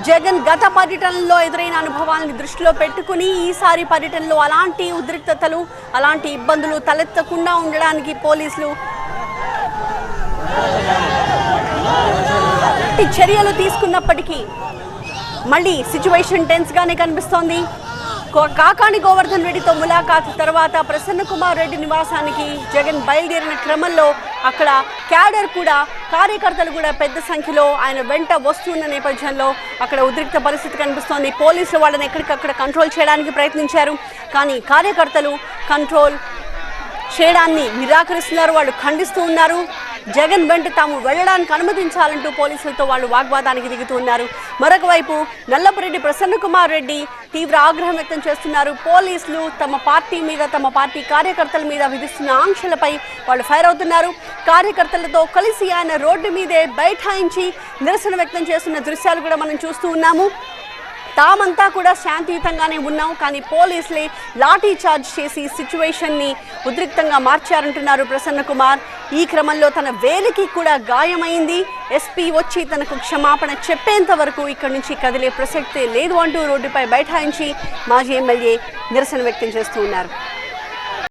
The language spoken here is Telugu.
జగన్ గత పర్యటనలో ఎదురైన అనుభవాలను దృష్టిలో పెట్టుకుని ఈసారి పర్యటనలో అలాంటి ఉద్రిక్తతలు అలాంటి ఇబ్బందులు తలెత్తకుండా ఉండడానికి పోలీసులు చర్యలు తీసుకున్నప్పటికీ మళ్ళీ సిచ్యువేషన్ టెన్స్ గానే కనిపిస్తోంది. కాకాని గోవర్ధన్ రెడ్డితో ములాఖాతు తర్వాత ప్రసన్న కుమార్ రెడ్డి నివాసానికి జగన్ బయలుదేరిన క్రమంలో అక్కడ క్యాడర్ కూడా కార్యకర్తలు కూడా పెద్ద సంఖ్యలో ఆయన వెంట వస్తున్న నేపథ్యంలో అక్కడ ఉద్రిక్త పరిస్థితి కనిపిస్తోంది. పోలీసులు వాళ్ళని ఎక్కడికక్కడ కంట్రోల్ చేయడానికి ప్రయత్నించారు, కానీ కార్యకర్తలు కంట్రోల్ చేయడాన్ని నిరాకరిస్తున్నారు, వాళ్ళు ఖండిస్తూ ఉన్నారు. జగన్ వెంట తాము వెళ్లడానికి అనుమతించాలంటూ పోలీసులతో వాళ్ళు వాగ్వాదానికి దిగుతూ ఉన్నారు. మరొక వైపు నల్లపురెడ్డి ప్రసన్న కుమార్ రెడ్డి తీవ్ర ఆగ్రహం వ్యక్తం చేస్తున్నారు. పోలీసులు తమ పార్టీ మీద తమ పార్టీ కార్యకర్తల మీద విధిస్తున్న ఆంక్షలపై వాళ్ళు ఫైర్ అవుతున్నారు. కార్యకర్తలతో కలిసి ఆయన రోడ్డు మీదే బైఠాయించి నిరసన వ్యక్తం చేస్తున్న దృశ్యాలు కూడా మనం చూస్తూ ఉన్నాము. తామంతా కూడా శాంతియుతంగానే ఉన్నాం, కానీ పోలీసులే లాఠీ చార్జ్ చేసి సిచ్యువేషన్ని ఉద్రిక్తంగా మార్చారంటున్నారు ప్రసన్న కుమార్. ఈ క్రమంలో తన వేలికి కూడా గాయమైంది. ఎస్పీ వచ్చి తనకు క్షమాపణ చెప్పేంత వరకు ఇక్కడి నుంచి కదిలే ప్రసక్తే లేదు అంటూ రోడ్డుపై బైఠాయించి మాజీ ఎమ్మెల్యే నిరసన వ్యక్తం చేస్తూ ఉన్నారు.